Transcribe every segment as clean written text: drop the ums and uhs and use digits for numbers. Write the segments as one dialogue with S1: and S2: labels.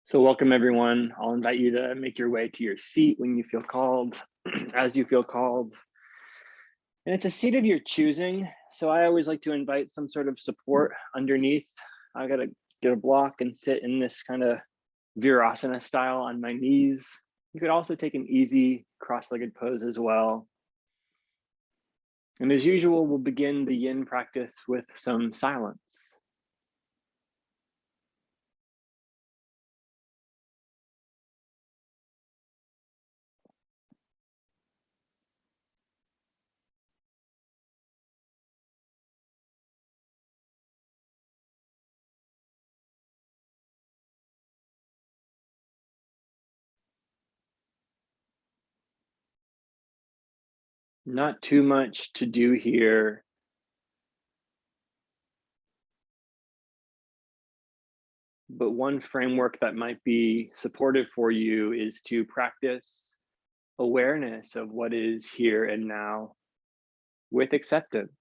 S1: So welcome everyone. I'll invite you to make your way to your seat when you feel called, as you feel called. And it's a seat of your choosing. So I always like to invite some sort of support underneath. I gotta get a block and sit in this kind of Virasana style on my knees. You could also take an easy cross-legged pose as well. And as usual, we'll begin the yin practice with some silence. Not too much to do here. But one framework that might be supportive for you is to practice awareness of what is here and now with acceptance.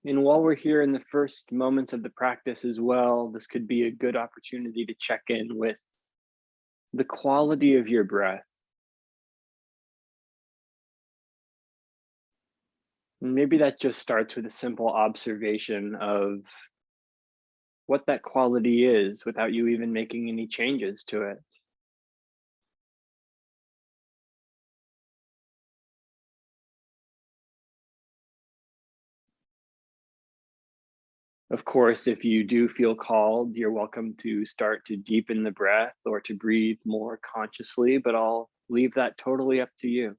S1: And while we're here in the first moments of the practice as well, this could be a good opportunity to check in with the quality of your breath. And maybe that just starts with a simple observation of what that quality is without you even making any changes to it. Of course, if you do feel called, you're welcome to start to deepen the breath or to breathe more consciously, but I'll leave that totally up to you.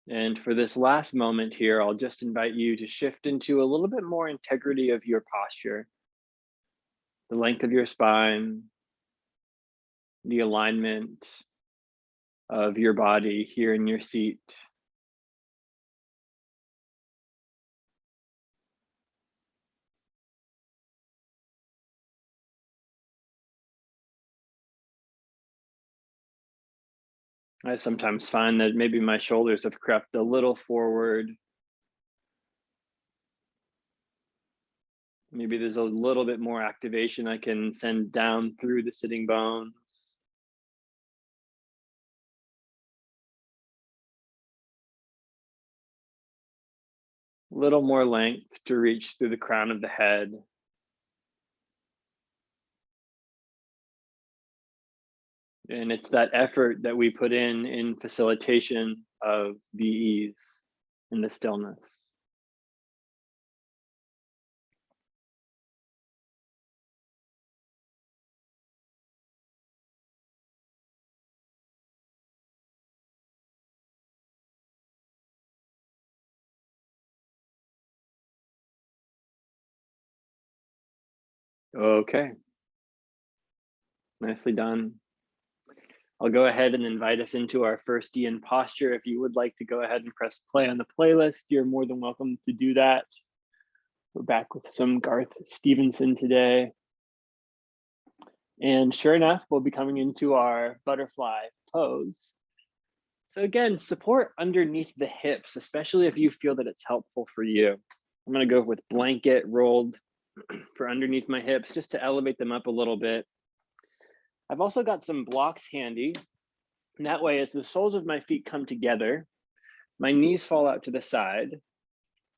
S1: And for this last moment here, I'll just invite you to shift into a little bit more integrity of your posture, the length of your spine, the alignment of your body here in your seat. I sometimes find that maybe my shoulders have crept a little forward. Maybe there's a little bit more activation I can send down through the sitting bones. Little more length to reach through the crown of the head. And it's that effort that we put in facilitation of the ease and the stillness. Okay, nicely done. I'll go ahead and invite us into our first yin posture. If you would like to go ahead and press play on the playlist, you're more than welcome to do that. We're back with some Garth Stevenson today. And sure enough, we'll be coming into our butterfly pose. So again, support underneath the hips, especially if you feel that it's helpful for you. I'm gonna go with blanket rolled for underneath my hips just to elevate them up a little bit. I've also got some blocks handy. And that way, as the soles of my feet come together, my knees fall out to the side.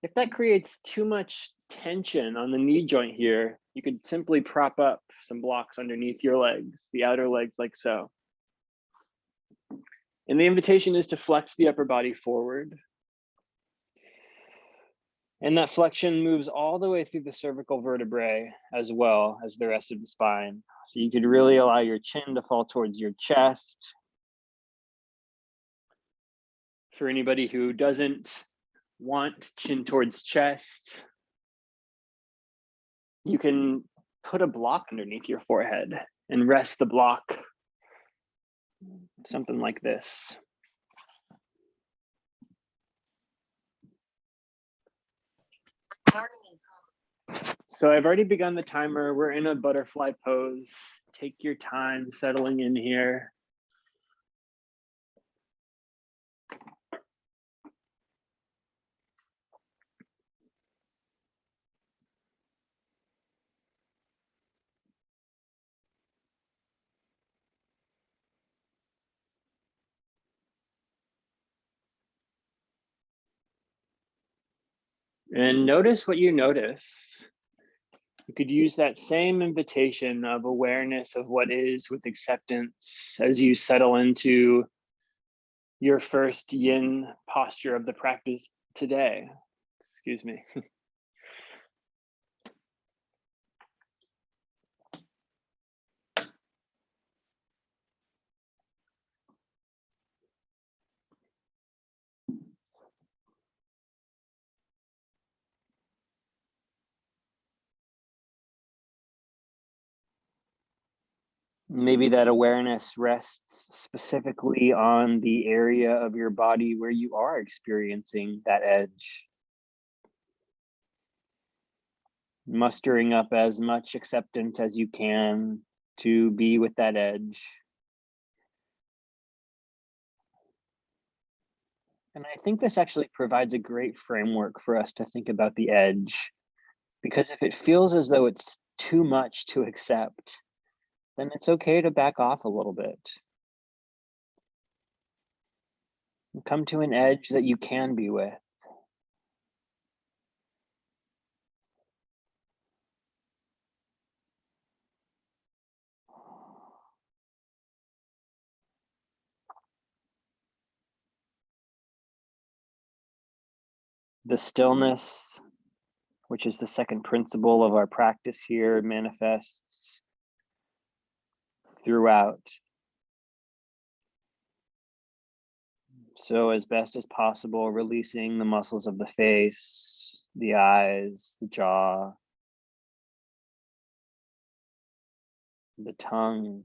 S1: If that creates too much tension on the knee joint here, you could simply prop up some blocks underneath your legs, the outer legs like so. And the invitation is to flex the upper body forward. And that flexion moves all the way through the cervical vertebrae as well as the rest of the spine. So you could really allow your chin to fall towards your chest. For anybody who doesn't want chin towards chest, you can put a block underneath your forehead and rest the block, something like this. So I've already begun the timer. We're in a butterfly pose. Take your time settling in here. And notice what you notice. You could use that same invitation of awareness of what is with acceptance as you settle into your first yin posture of the practice today. Excuse me. Maybe that awareness rests specifically on the area of your body where you are experiencing that edge. Mustering up as much acceptance as you can to be with that edge. And I think this actually provides a great framework for us to think about the edge, because if it feels as though it's too much to accept, then it's okay to back off a little bit. And come to an edge that you can be with. The stillness, which is the second principle of our practice here, manifests throughout. So as best as possible, releasing the muscles of the face, the eyes, the jaw, the tongue.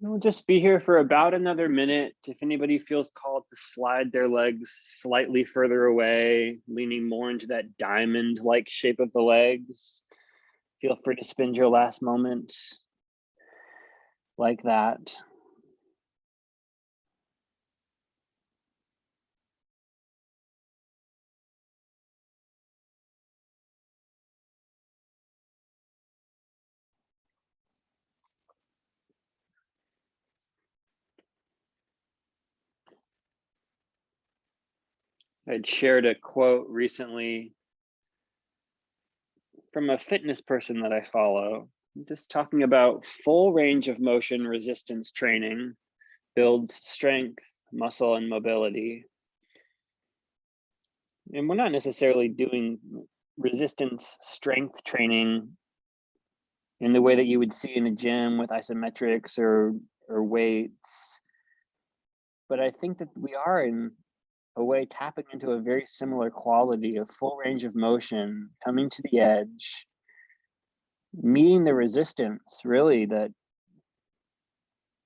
S1: We'll just be here for about another minute. If anybody feels called to slide their legs slightly further away, leaning more into that diamond-like shape of the legs, feel free to spend your last moment like that. I'd shared a quote recently from a fitness person that I follow, just talking about full range of motion resistance training builds strength, muscle, and mobility. And we're not necessarily doing resistance strength training in the way that you would see in a gym with isometrics or weights. But I think that we are in a way tapping into a very similar quality of full range of motion, coming to the edge, meeting the resistance really that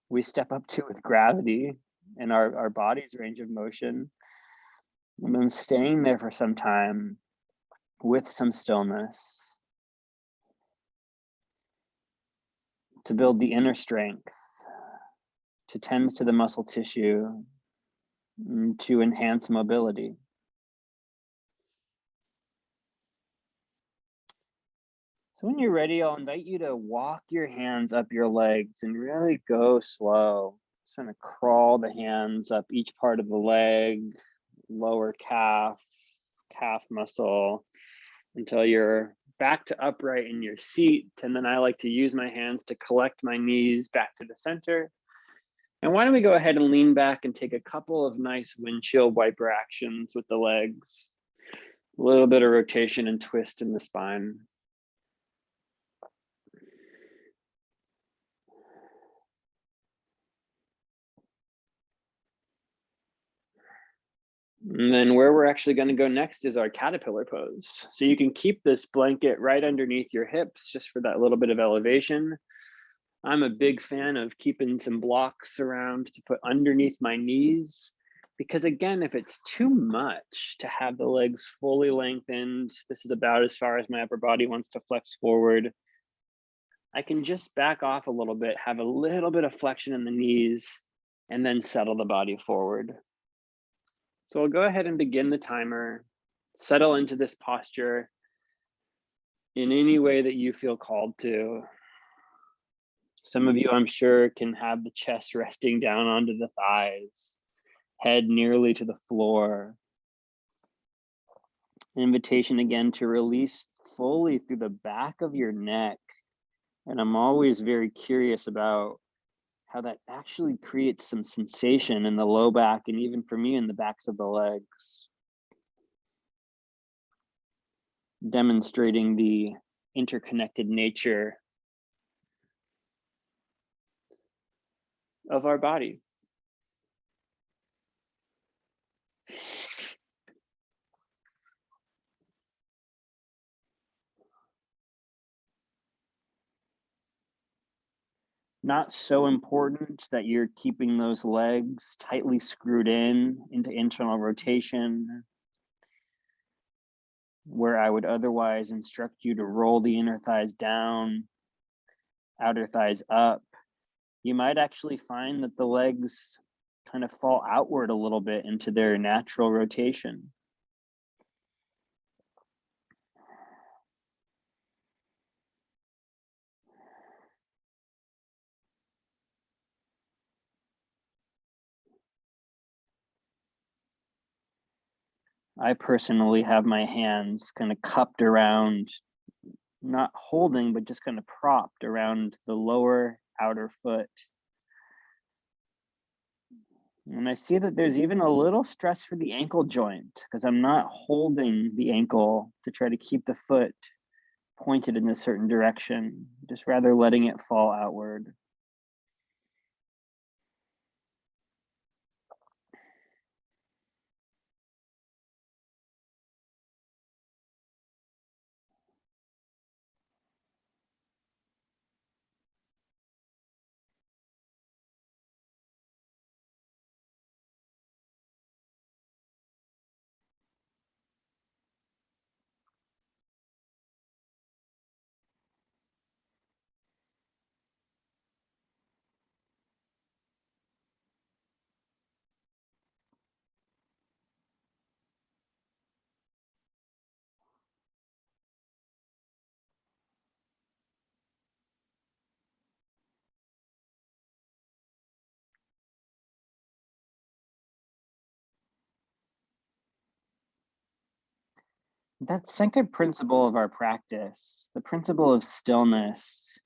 S1: we step up to with gravity and our body's range of motion, and then staying there for some time with some stillness to build the inner strength, to tend to the muscle tissue, and to enhance mobility. So when you're ready, I'll invite you to walk your hands up your legs and really go slow. Just kind of crawl the hands up each part of the leg, lower calf, calf muscle, until you're back to upright in your seat. And then I like to use my hands to collect my knees back to the center. And why don't we go ahead and lean back and take a couple of nice windshield wiper actions with the legs. A little bit of rotation and twist in the spine. And then where we're actually going to go next is our caterpillar pose. So you can keep this blanket right underneath your hips just for that little bit of elevation. I'm a big fan of keeping some blocks around to put underneath my knees, because again, if it's too much to have the legs fully lengthened, this is about as far as my upper body wants to flex forward, I can just back off a little bit, have a little bit of flexion in the knees, and then settle the body forward. So I'll go ahead and begin the timer, settle into this posture in any way that you feel called to. Some of you, I'm sure, can have the chest resting down onto the thighs, head nearly to the floor. Invitation again to release fully through the back of your neck. And I'm always very curious about how that actually creates some sensation in the low back, and even for me in the backs of the legs. Demonstrating the interconnected nature of our body. Not so important that you're keeping those legs tightly screwed in into internal rotation, where I would otherwise instruct you to roll the inner thighs down, outer thighs up. You might actually find that the legs kind of fall outward a little bit into their natural rotation. I personally have my hands kind of cupped around, not holding, but just kind of propped around the lower outer foot. And I see that there's even a little stress for the ankle joint, because I'm not holding the ankle to try to keep the foot pointed in a certain direction, just rather letting it fall outward. That second principle of our practice, the principle of stillness,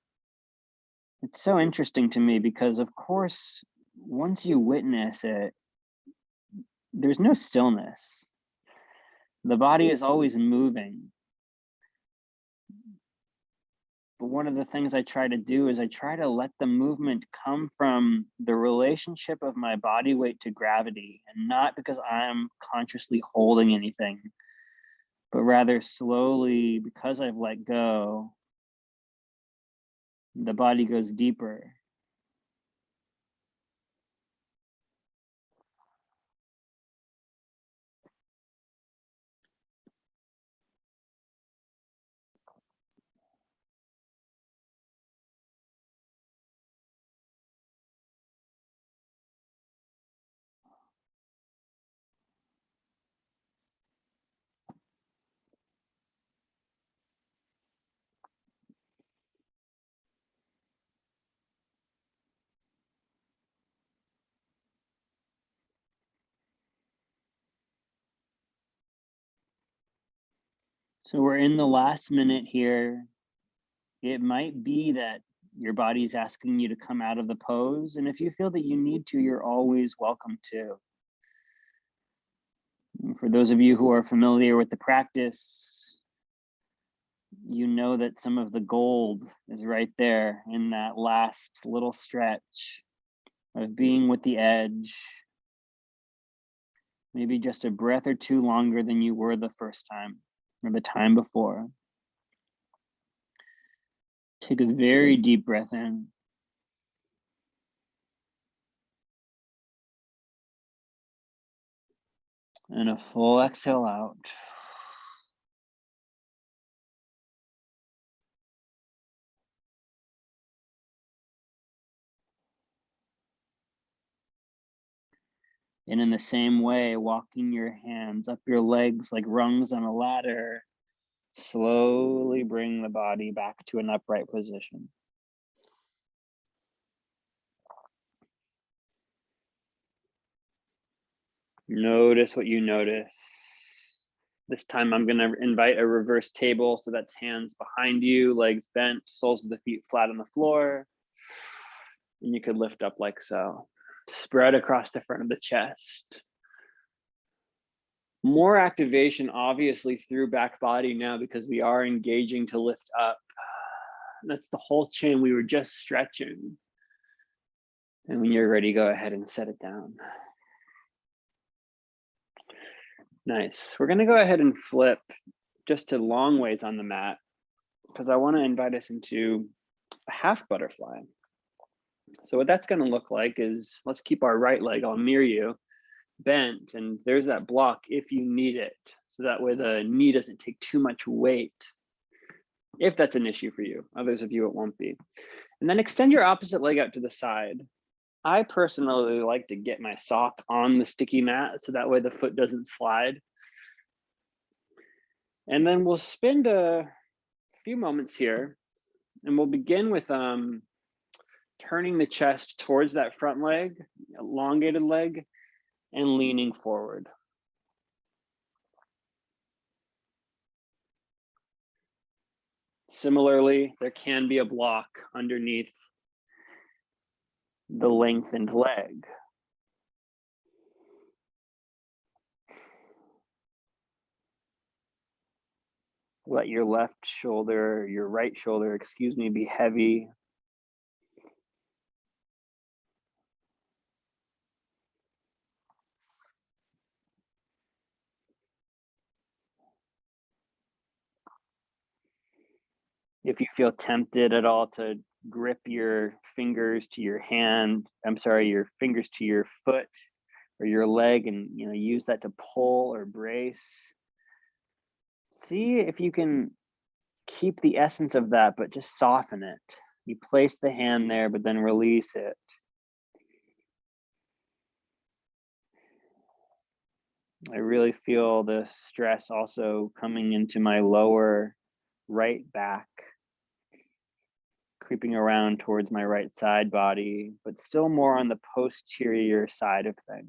S1: it's so interesting to me because, of course, once you witness it, there's no stillness. The body is always moving. But one of the things I try to do is I try to let the movement come from the relationship of my body weight to gravity, and not because I'm consciously holding anything, but rather slowly, because I've let go, the body goes deeper. So we're in the last minute here. It might be that your body's asking you to come out of the pose. And if you feel that you need to, you're always welcome to. And for those of you who are familiar with the practice, you know that some of the gold is right there in that last little stretch of being with the edge. Maybe just a breath or two longer than you were the first time or the time before. Take a very deep breath in. And a full exhale out. And in the same way, walking your hands up your legs like rungs on a ladder, slowly bring the body back to an upright position. Notice what you notice. This time I'm going to invite a reverse table. So that's hands behind you, legs bent, soles of the feet flat on the floor. And you could lift up like so. Spread across the front of the chest. More activation, obviously, through back body now because we are engaging to lift up. That's the whole chain we were just stretching. And when you're ready, go ahead and set it down. Nice. We're going to go ahead and flip just to long ways on the mat because I want to invite us into a half butterfly. So what that's going to look like is, let's keep our right leg, I'll mirror you, bent, and there's that block if you need it. So that way the knee doesn't take too much weight, if that's an issue for you. Others of you, it won't be. And then extend your opposite leg out to the side. I personally like to get my sock on the sticky mat so that way the foot doesn't slide. And then we'll spend a few moments here and we'll begin with turning the chest towards that front leg, elongated leg, and leaning forward. Similarly, there can be a block underneath the lengthened leg. Let your left shoulder, your right shoulder, excuse me, be heavy. If you feel tempted at all to grip your fingers to your hand, your fingers to your foot or your leg and use that to pull or brace. See if you can keep the essence of that, but just soften it. You place the hand there, but then release it. I really feel the stress also coming into my lower right back, creeping around towards my right side body, but still more on the posterior side of things.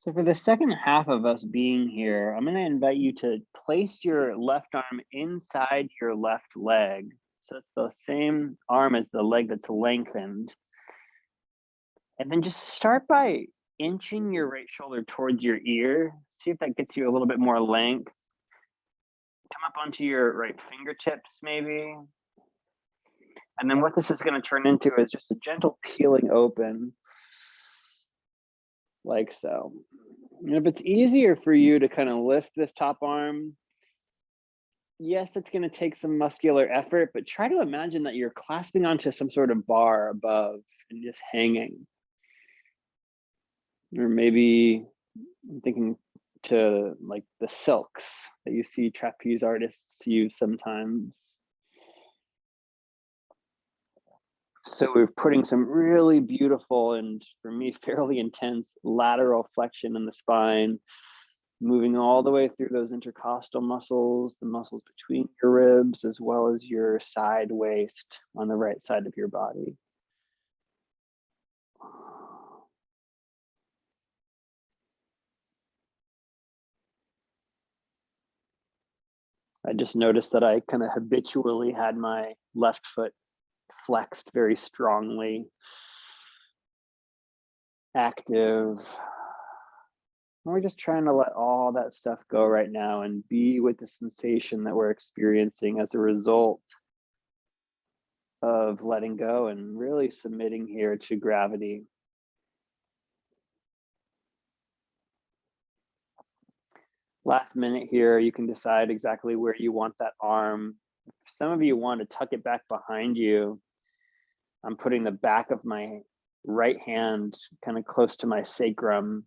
S1: So for the second half of us being here, I'm going to invite you to place your left arm inside your left leg. So it's the same arm as the leg that's lengthened. And then just start by inching your right shoulder towards your ear. See if that gets you a little bit more length. Come up onto your right fingertips maybe. And then what this is going to turn into is just a gentle peeling open, like so. And if it's easier for you to kind of lift this top arm, yes, it's going to take some muscular effort, but try to imagine that you're clasping onto some sort of bar above and just hanging. Or maybe I'm thinking to like the silks that you see trapeze artists use sometimes. So we're putting some really beautiful and for me fairly intense lateral flexion in the spine, moving all the way through those intercostal muscles, the muscles between your ribs, as well as your side waist on the right side of your body. I just noticed that I kind of habitually had my left foot flexed very strongly, active. And we're just trying to let all that stuff go right now and be with the sensation that we're experiencing as a result of letting go and really submitting here to gravity. Last minute here, you can decide exactly where you want that arm. If some of you want to tuck it back behind you, I'm putting the back of my right hand kind of close to my sacrum.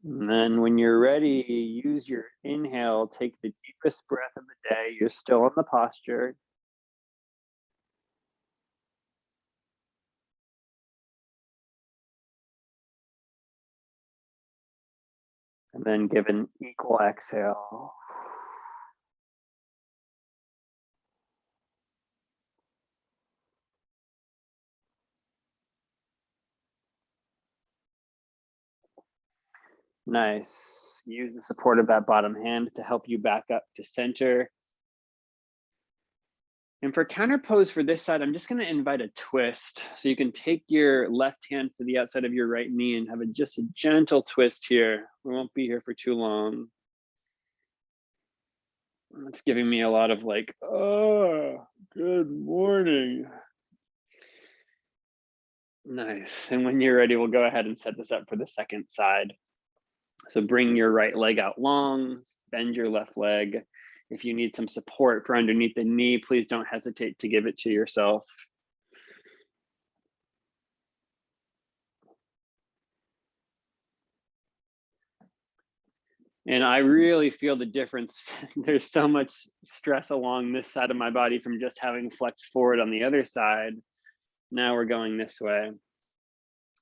S1: And then when you're ready, use your inhale, take the deepest breath of the day. You're still in the posture. And then give an equal exhale. Nice. Use the support of that bottom hand to help you back up to center. And for counter pose for this side, I'm just going to invite a twist. So you can take your left hand to the outside of your right knee and have just a gentle twist here. We won't be here for too long. It's giving me a lot of like, oh, good morning. Nice. And when you're ready, we'll go ahead and set this up for the second side. So bring your right leg out long, bend your left leg. If you need some support for underneath the knee, please don't hesitate to give it to yourself. And I really feel the difference. There's so much stress along this side of my body from just having flexed forward on the other side. Now we're going this way.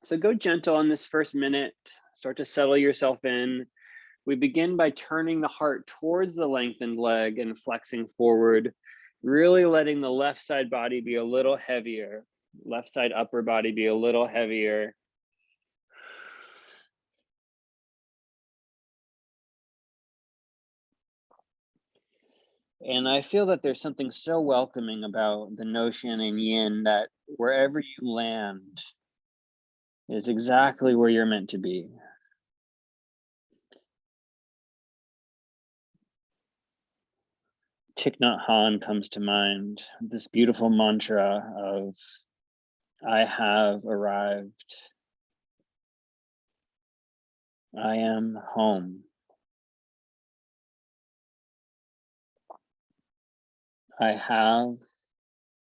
S1: So go gentle on this first minute. Start to settle yourself in. We begin by turning the heart towards the lengthened leg and flexing forward, really letting the left side body be a little heavier, left side upper body be a little heavier. And I feel that there's something so welcoming about the notion in yin that wherever you land is exactly where you're meant to be. Thich Nhat Hanh comes to mind, this beautiful mantra of, I have arrived. I am home. I have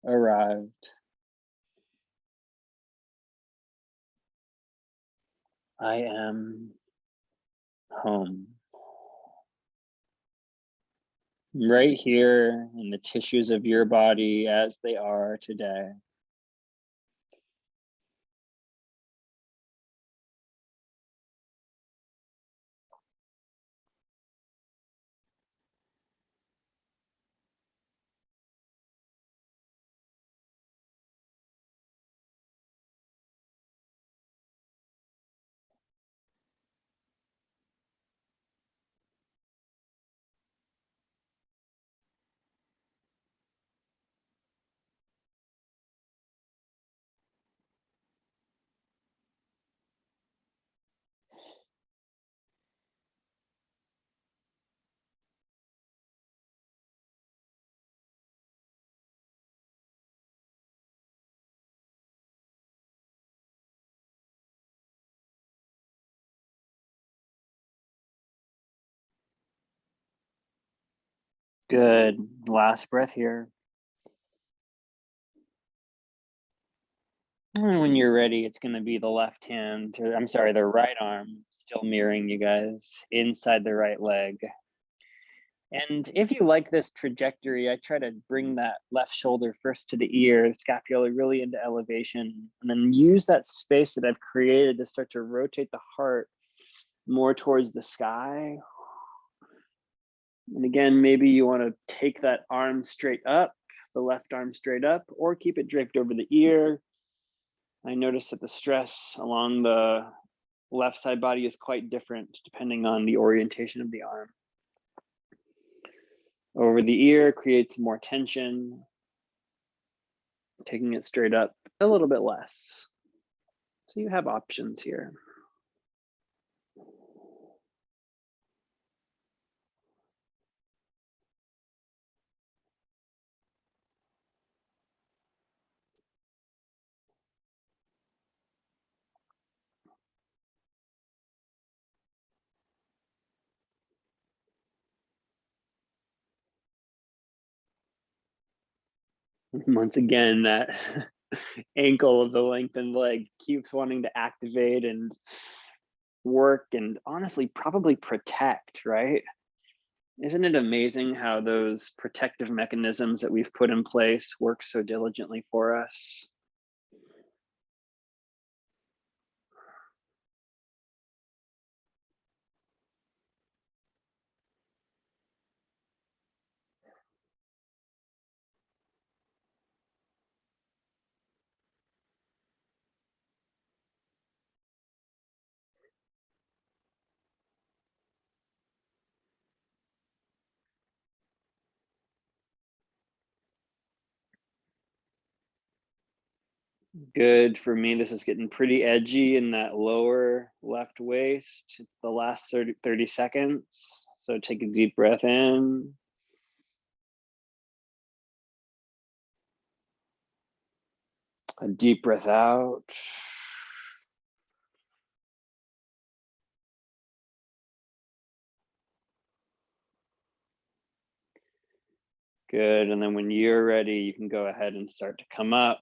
S1: arrived. I am home. Right here in the tissues of your body as they are today. Good. Last breath here. And when you're ready, it's going to be the left hand, or I'm sorry, the right arm, still mirroring you guys, inside the right leg. And if you like this trajectory, I try to bring that left shoulder first to the ear, scapula really into elevation, and then use that space that I've created to start to rotate the heart more towards the sky. And again, maybe you want to take that arm straight up, the left arm straight up, or keep it draped over the ear. I notice that the stress along the left side body is quite different depending on the orientation of the arm. Over the ear creates more tension. Taking it straight up, a little bit less. So you have options here. Once again, that ankle of the lengthened leg keeps wanting to activate and work and honestly probably protect, right? Isn't it amazing how those protective mechanisms that we've put in place work so diligently for us? Good. For me, this is getting pretty edgy in that lower left waist. It's the last 30 seconds. So take a deep breath in. A deep breath out. Good. And then when you're ready, you can go ahead and start to come up.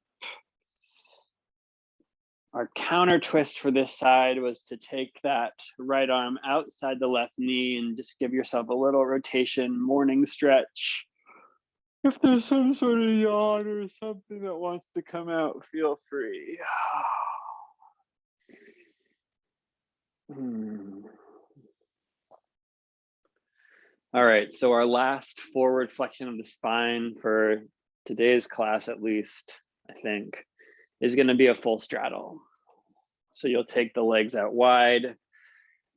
S1: Our counter twist for this side was to take that right arm outside the left knee and just give yourself a little rotation, morning stretch. If there's some sort of yawn or something that wants to come out, feel free. All right, so our last forward flexion of the spine for today's class, at least, I think, is going to be a full straddle. So you'll take the legs out wide.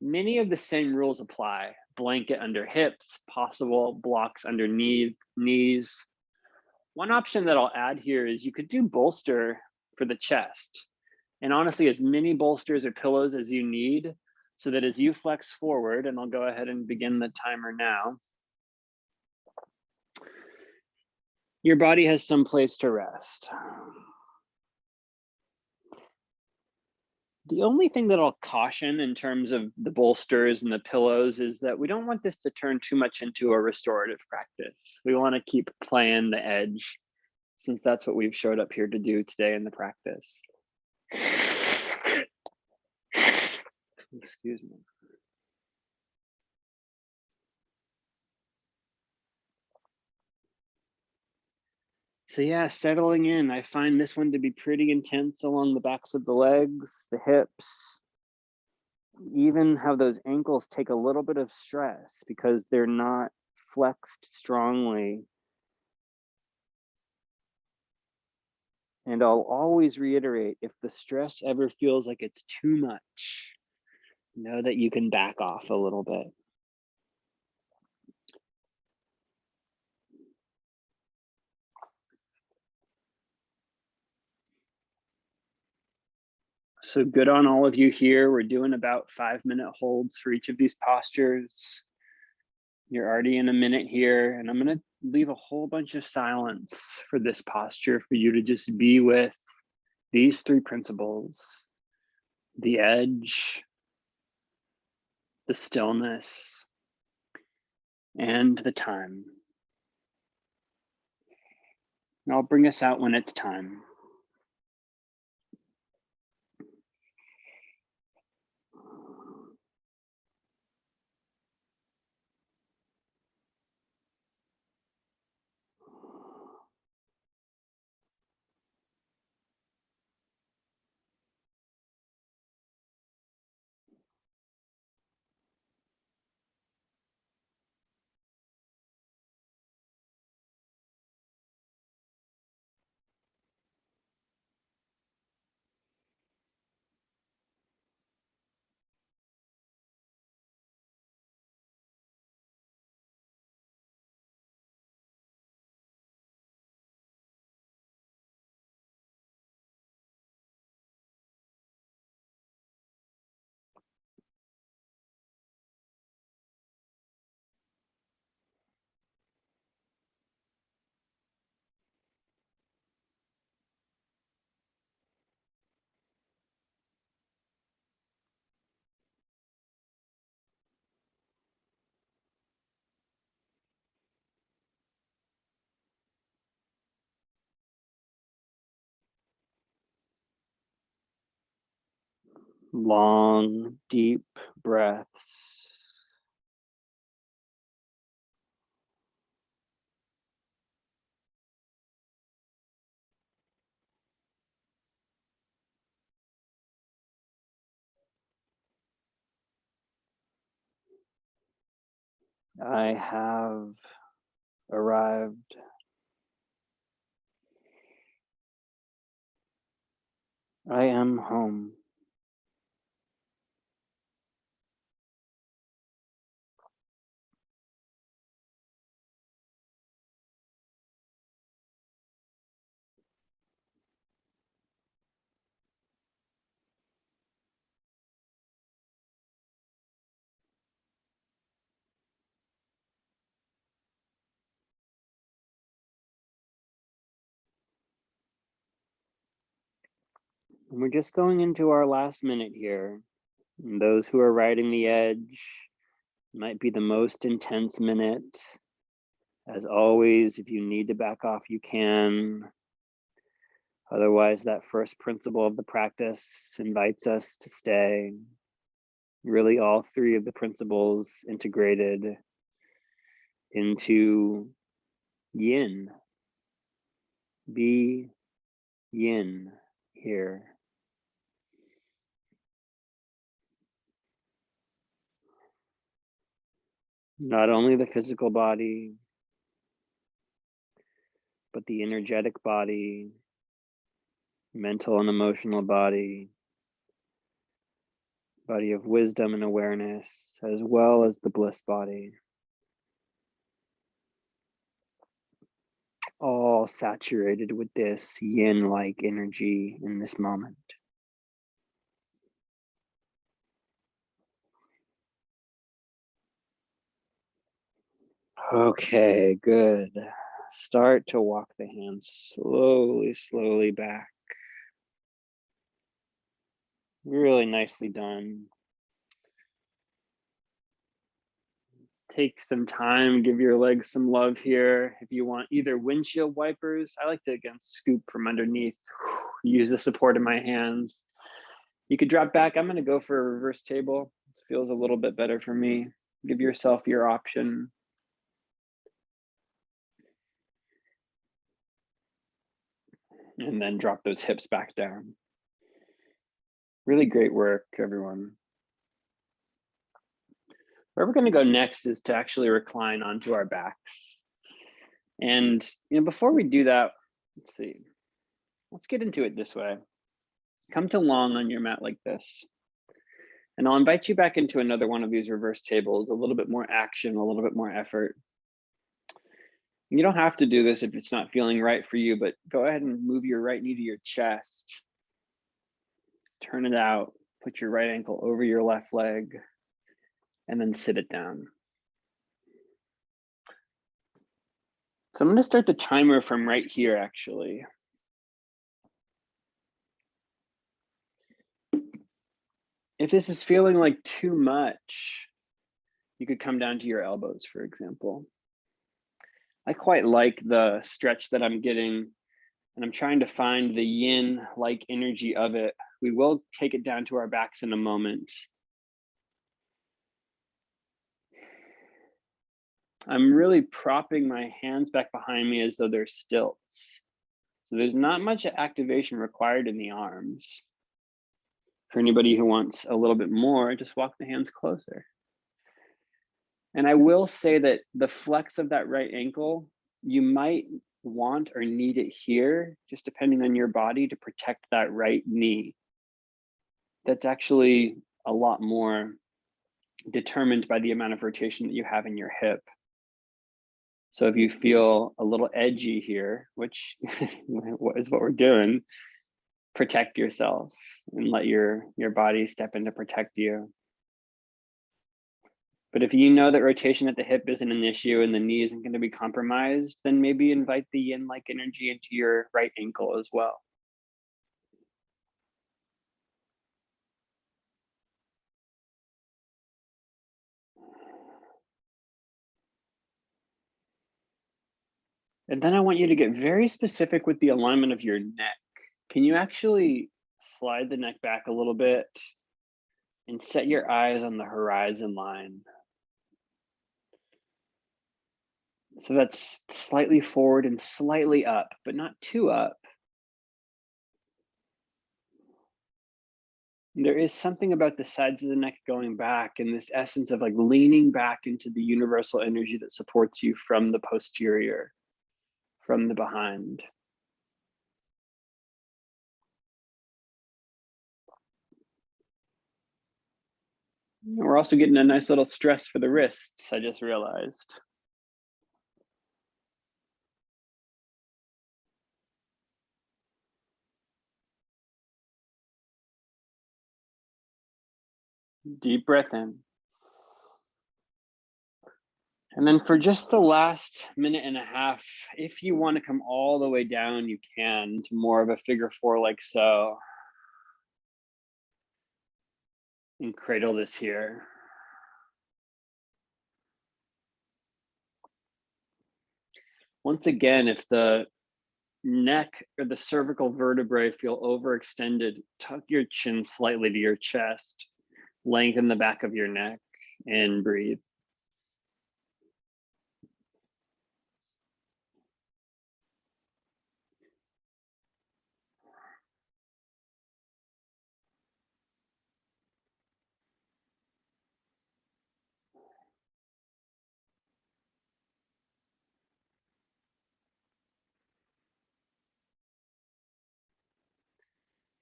S1: Many of the same rules apply. Blanket under hips, possible blocks underneath knees. One option that I'll add here is you could do bolster for the chest. And honestly, as many bolsters or pillows as you need, so that as you flex forward, and I'll go ahead and begin the timer now, your body has some place to rest. The only thing that I'll caution in terms of the bolsters and the pillows is that we don't want this to turn too much into a restorative practice. We want to keep playing the edge, since that's what we've showed up here to do today in the practice. Excuse me. So yeah, settling in. I find this one to be pretty intense along the backs of the legs, the hips, even how those ankles take a little bit of stress because they're not flexed strongly. And I'll always reiterate, if the stress ever feels like it's too much, know that you can back off a little bit. So good on all of you here. We're doing about 5-minute holds for each of these postures. You're already in a minute here, and I'm going to leave a whole bunch of silence for this posture for you to just be with these 3 principles: the edge, the stillness, and the time. And I'll bring us out when it's time. Long, deep breaths. I have arrived. I am home. And we're just going into our last minute here. And those who are riding the edge might be the most intense minute. As always, if you need to back off, you can. Otherwise, that first principle of the practice invites us to stay. Really, all three of the principles integrated into yin. Be yin here. Not only the physical body, but the energetic body, mental and emotional body, body of wisdom and awareness, as well as the bliss body. All saturated with this yin-like energy in this moment. Okay, good. Start to walk the hands slowly back. Really nicely done. Take some time, give your legs some love here. If you want either windshield wipers, I like to again scoop from underneath, use the support of my hands. You could drop back. I'm gonna go for a reverse table. This feels a little bit better for me. Give yourself your option. And then drop those hips back down. Really great work, everyone. Where we're going to go next is to actually recline onto our backs. And before we do that, let's see. Let's get into it this way. Come to long on your mat like this. And I'll invite you back into another one of these reverse tables, a little bit more action, a little bit more effort. You don't have to do this if it's not feeling right for you, but go ahead and move your right knee to your chest. Turn it out, put your right ankle over your left leg, and then sit it down. So I'm going to start the timer from right here, actually. If this is feeling like too much, you could come down to your elbows, for example. I quite like the stretch that I'm getting And I'm trying to find the yin-like energy of it. We will take it down to our backs in a moment. I'm really propping my hands back behind me as though they're stilts. So there's not much activation required in the arms. For anybody who wants a little bit more, just walk the hands closer. And I will say that the flex of that right ankle, you might want or need it here, just depending on your body, to protect that right knee. That's actually a lot more determined by the amount of rotation that you have in your hip. So if you feel a little edgy here, which is what we're doing, protect yourself and let your body step in to protect you. But if you know that rotation at the hip isn't an issue and the knee isn't going to be compromised, then maybe invite the yin-like energy into your right ankle as well. And then I want you to get very specific with the alignment of your neck. Can you actually slide the neck back a little bit and set your eyes on the horizon line? So that's slightly forward and slightly up, but not too up. There is something about the sides of the neck going back and this essence of like leaning back into the universal energy that supports you from the posterior, from the behind. And we're also getting a nice little stress for the wrists, I just realized. Deep breath in. And then for just the last minute and a half, if you want to come all the way down, you can to more of a figure four like so. And cradle this here. Once again, if the neck or the cervical vertebrae feel overextended, tuck your chin slightly to your chest, lengthen the back of your neck, and breathe.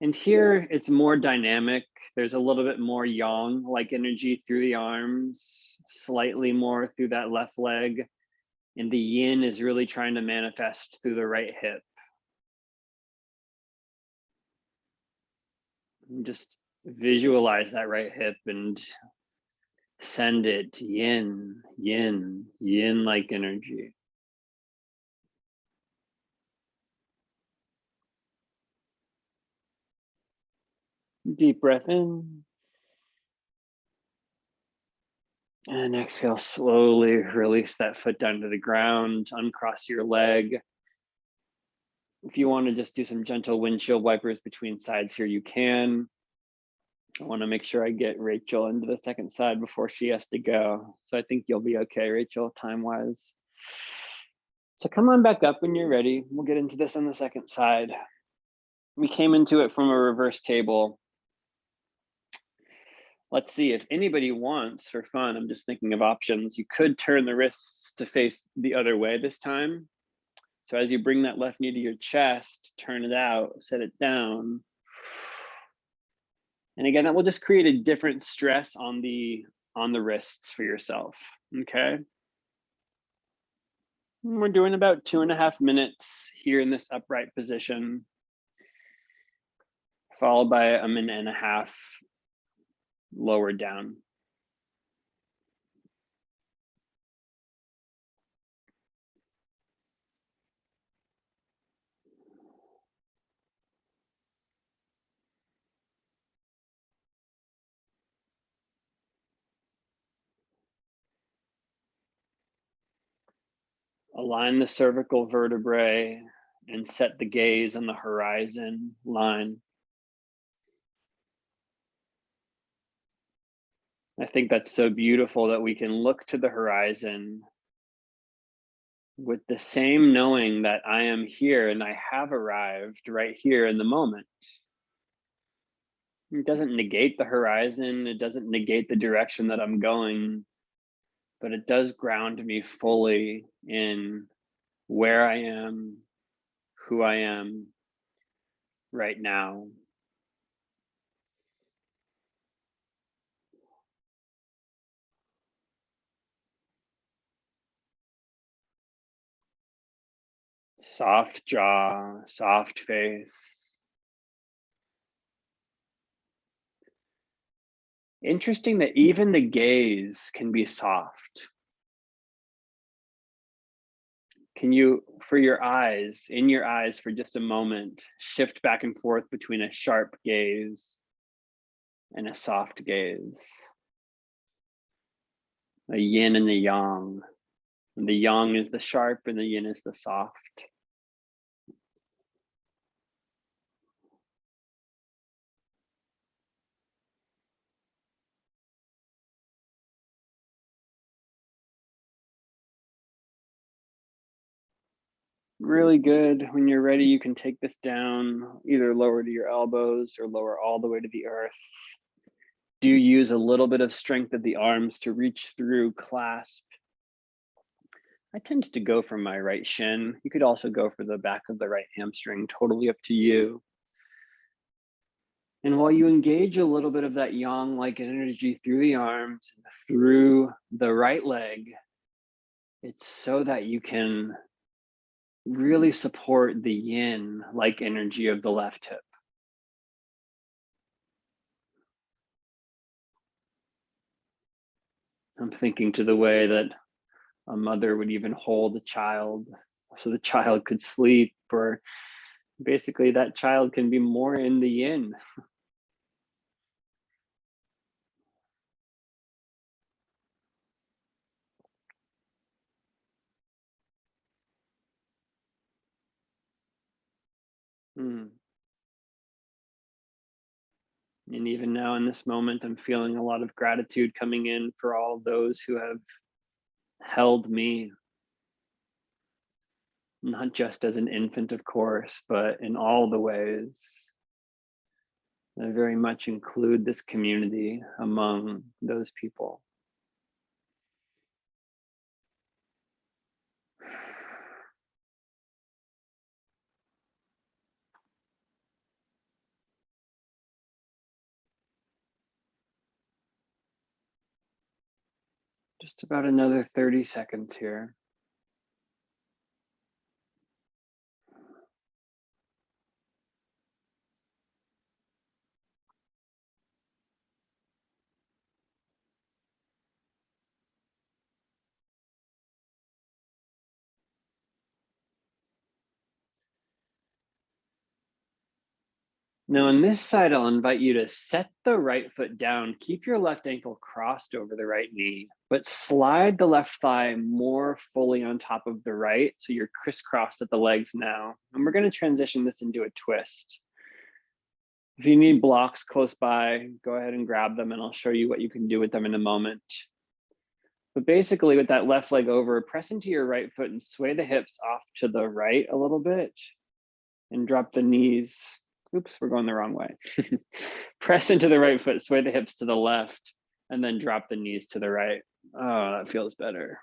S1: And here it's more dynamic. There's a little bit more yang-like energy through the arms, slightly more through that left leg. And the yin is really trying to manifest through the right hip. And just visualize that right hip and send it yin, yin, yin-like energy. Deep breath in. And exhale, slowly release that foot down to the ground, uncross your leg. If you want to just do some gentle windshield wipers between sides here, you can. I want to make sure I get Rachel into the second side before she has to go. So I think you'll be okay, Rachel, time-wise. So come on back up when you're ready. We'll get into this on the second side. We came into it from a reverse table. Let's see if anybody wants, for fun, I'm just thinking of options. You could turn the wrists to face the other way this time. So as you bring that left knee to your chest, turn it out, set it down. And again, that will just create a different stress on the wrists for yourself, okay? And we're doing about 2.5 minutes here in this upright position, followed by 1.5 minutes lower down. Align the cervical vertebrae, and set the gaze on the horizon line. I think that's so beautiful that we can look to the horizon with the same knowing that I am here and I have arrived right here in the moment. It doesn't negate the horizon, it doesn't negate the direction that I'm going, but it does ground me fully in where I am, who I am right now. Soft jaw, soft face. Interesting that even the gaze can be soft. Can you, for your eyes, in your eyes for just a moment, shift back and forth between a sharp gaze and a soft gaze? A yin and the yang. And the yang is the sharp and the yin is the soft. Really good. When you're ready, you can take this down, either lower to your elbows or lower all the way to the earth. Do use a little bit of strength of the arms to reach through, clasp. I tend to go for my right shin. You could also go for the back of the right hamstring, totally up to you. And while you engage a little bit of that yang-like energy through the arms, through the right leg, it's so that you can really support the yin-like energy of the left hip. I'm thinking to the way that a mother would even hold a child so the child could sleep, or basically that child can be more in the yin. Mm. And even now in this moment, I'm feeling a lot of gratitude coming in for all of those who have held me, not just as an infant, of course, but in all the ways. I very much include this community among those people. Just about another 30 seconds here. Now on this side, I'll invite you to set the right foot down, keep your left ankle crossed over the right knee, but slide the left thigh more fully on top of the right, so you're crisscrossed at the legs now. And we're gonna transition this into a twist. If you need blocks close by, go ahead and grab them and I'll show you what you can do with them in a moment. But basically with that left leg over, press into your right foot and sway the hips off to the right a little bit and drop the knees. Oops, we're going the wrong way. Press into the right foot, sway the hips to the left, and then drop the knees to the right. Oh, that feels better.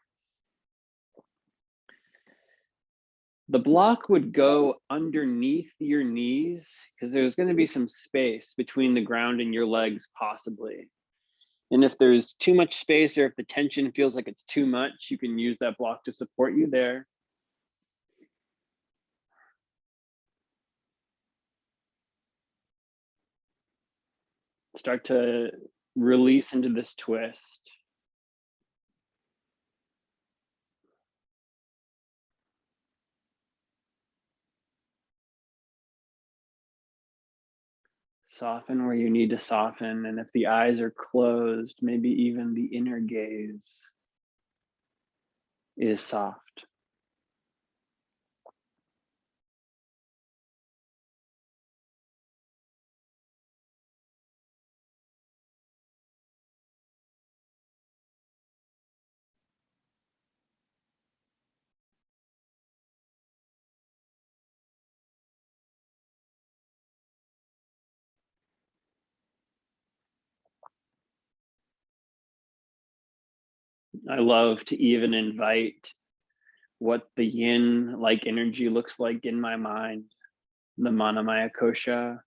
S1: The block would go underneath your knees because there's going to be some space between the ground and your legs, possibly. And if there's too much space or if the tension feels like it's too much, you can use that block to support you there. Start to release into this twist. Soften where you need to soften. And if the eyes are closed, maybe even the inner gaze is soft. I love to even invite what the yin-like energy looks like in my mind, the manamaya kosha.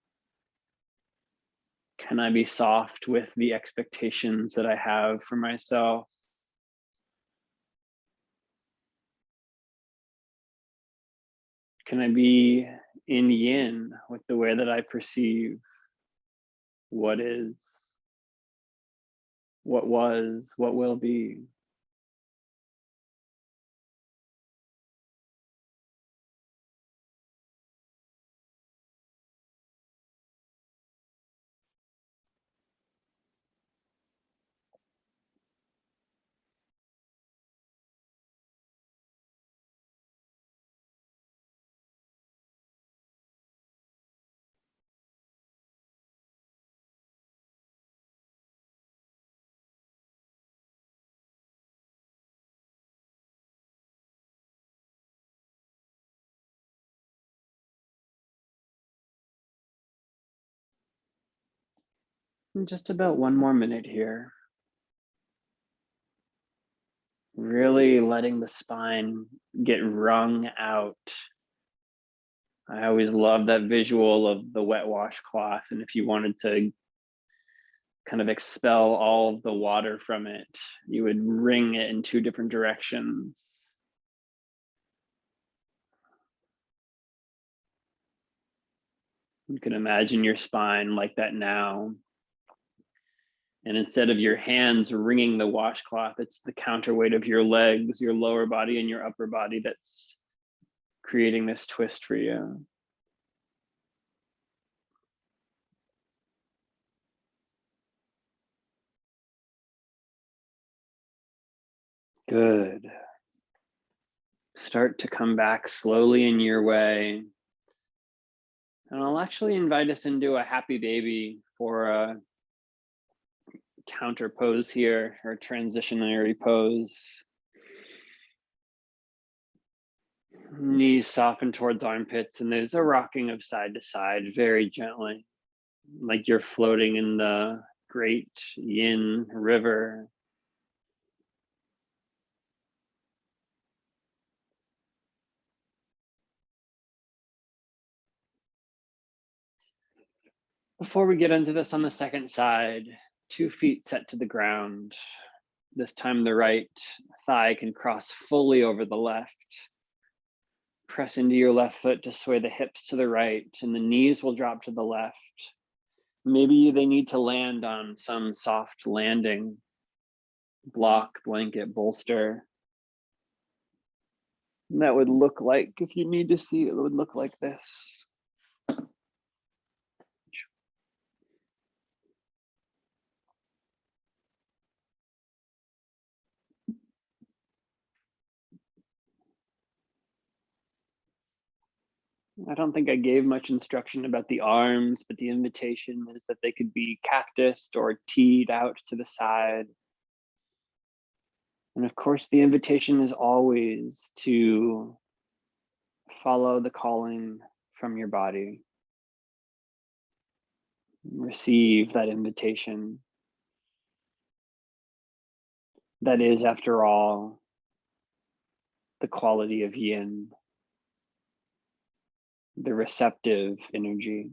S1: Can I be soft with the expectations that I have for myself? Can I be in yin with the way that I perceive what is, what was, what will be? And just about one more minute here. Really letting the spine get wrung out. I always love that visual of the wet washcloth. And if you wanted to kind of expel all of the water from it, you would wring it in two different directions. You can imagine your spine like that now. And instead of your hands wringing the washcloth, it's the counterweight of your legs, your lower body, and your upper body that's creating this twist for you. Good. Start to come back slowly in your way. And I'll actually invite us into a happy baby for a counter pose here, or transitionary pose. Knees soften towards armpits, and there's a rocking of side to side very gently, like you're floating in the great yin river. Before we get into this on the second side, 2 feet set to the ground. This time the right thigh can cross fully over the left. Press into your left foot to sway the hips to the right, and the knees will drop to the left. Maybe they need to land on some soft landing, block, blanket, bolster. And that would look like, if you need to see, it would look like this. I don't think I gave much instruction about the arms, but the invitation is that they could be cactused or teed out to the side. And of course, the invitation is always to follow the calling from your body. Receive that invitation. That is, after all, the quality of yin, the receptive energy.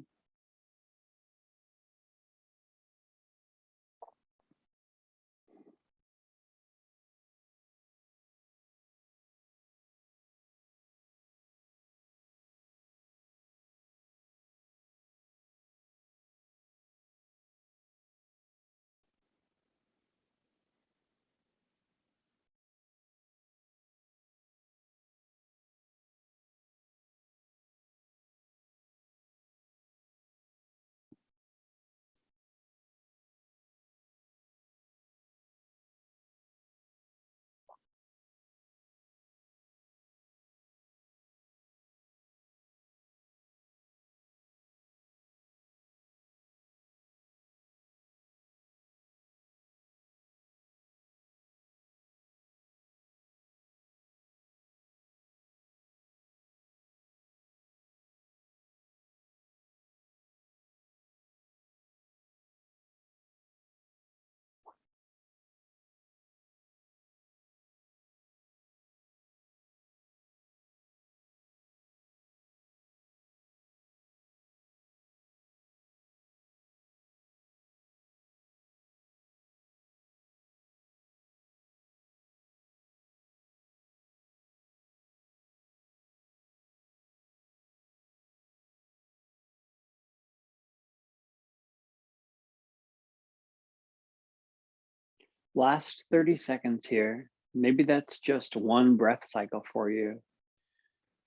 S1: Last 30 seconds here. Maybe that's just one breath cycle for you.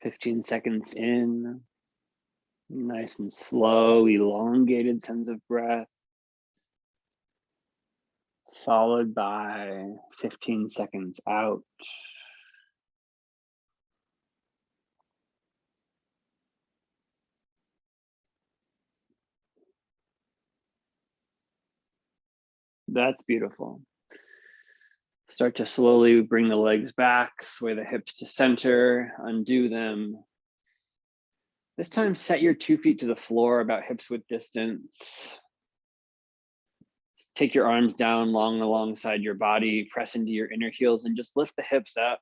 S1: 15 seconds in, nice and slow, elongated sense of breath, followed by 15 seconds out. That's beautiful. Start to slowly bring the legs back, sway the hips to center, undo them. This time, set your 2 feet to the floor, about hips width distance. Take your arms down long alongside your body, press into your inner heels, and just lift the hips up.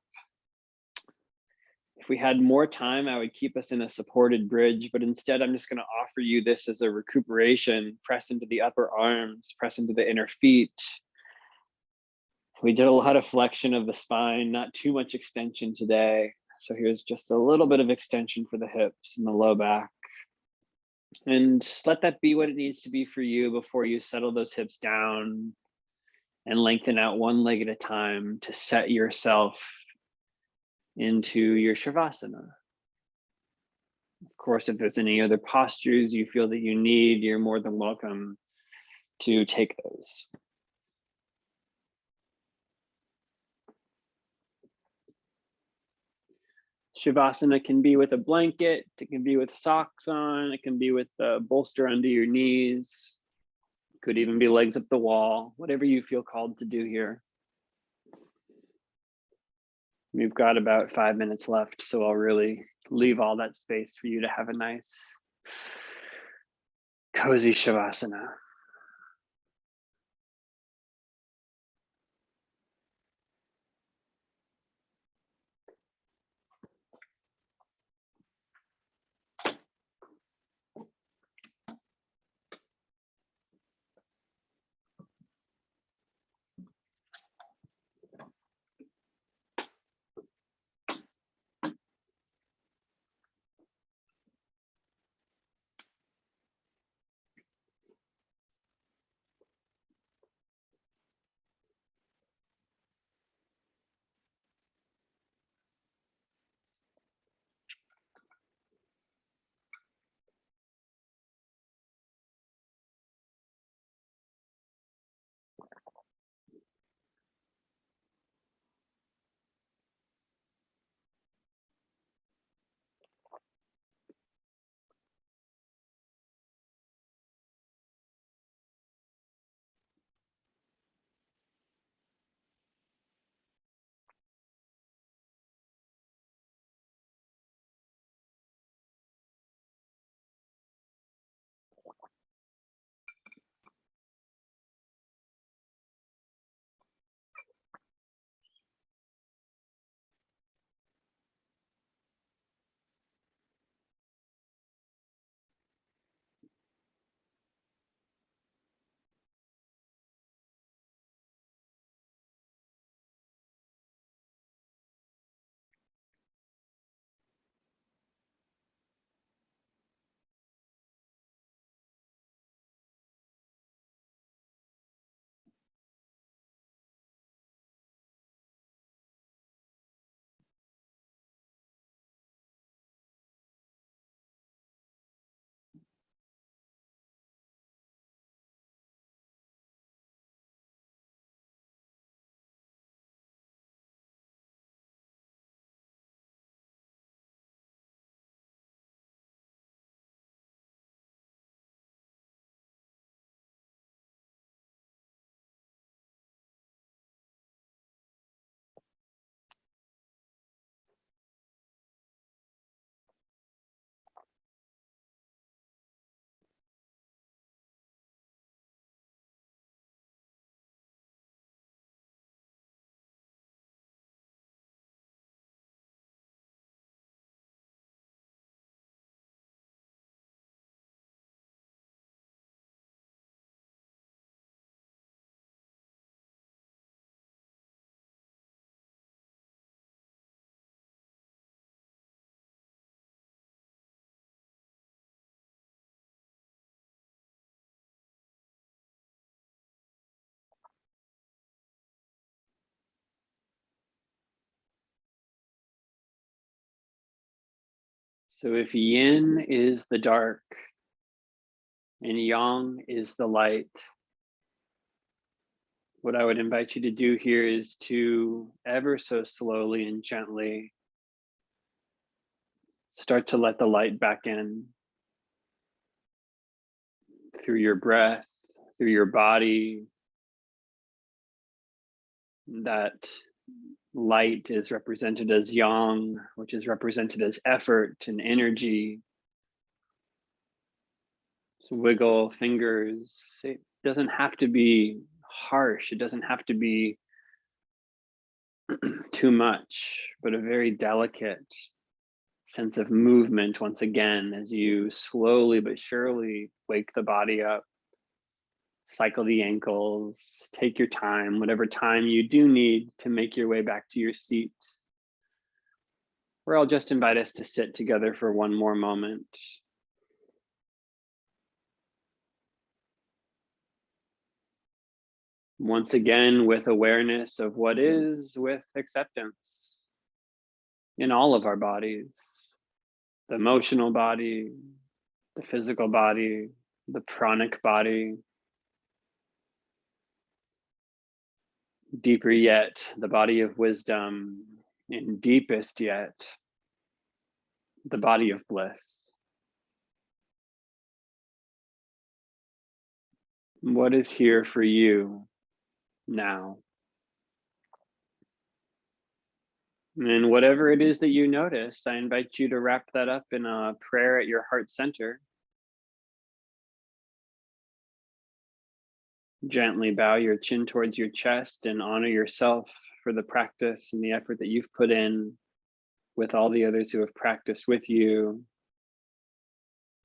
S1: If we had more time, I would keep us in a supported bridge, but instead I'm just going to offer you this as a recuperation. Press into the upper arms, press into the inner feet. We did a lot of flexion of the spine, not too much extension today. So here's just a little bit of extension for the hips and the low back. And let that be what it needs to be for you before you settle those hips down and lengthen out one leg at a time to set yourself into your Shavasana. Of course, if there's any other postures you feel that you need, you're more than welcome to take those. Shavasana can be with a blanket, it can be with socks on, it can be with a bolster under your knees, could even be legs up the wall, whatever you feel called to do here. We've got about 5 minutes left, so I'll really leave all that space for you to have a nice, cozy Shavasana. So if yin is the dark and yang is the light, what I would invite you to do here is to ever so slowly and gently start to let the light back in through your breath, through your body. That light is represented as yang, which is represented as effort and energy. So wiggle fingers. It doesn't have to be harsh. It doesn't have to be too much, but a very delicate sense of movement once again as you slowly but surely wake the body up. Cycle the ankles, take your time, whatever time you do need to make your way back to your seat. Or I'll just invite us to sit together for one more moment. Once again, with awareness of what is, with acceptance in all of our bodies, the emotional body, the physical body, the pranic body. Deeper yet, the body of wisdom, and deepest yet, the body of bliss. What is here for you now? And whatever it is that you notice, I invite you to wrap that up in a prayer at your heart center. Gently bow your chin towards your chest and honor yourself for the practice and the effort that you've put in with all the others who have practiced with you.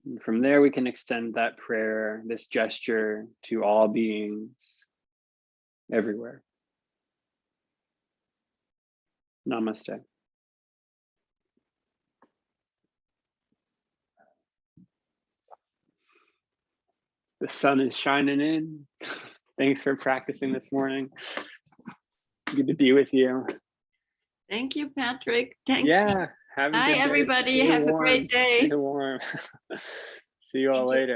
S1: And from there, we can extend that prayer, this gesture, to all beings everywhere. Namaste. The sun is shining in. Thanks for practicing this morning. Good to be with you.
S2: Thank you, Patrick. Thank you.
S1: Yeah. Have a
S2: Bye,
S1: good day.
S2: everybody.
S1: Stay
S2: Have
S1: warm.
S2: a great day.
S1: Stay warm. See you all later.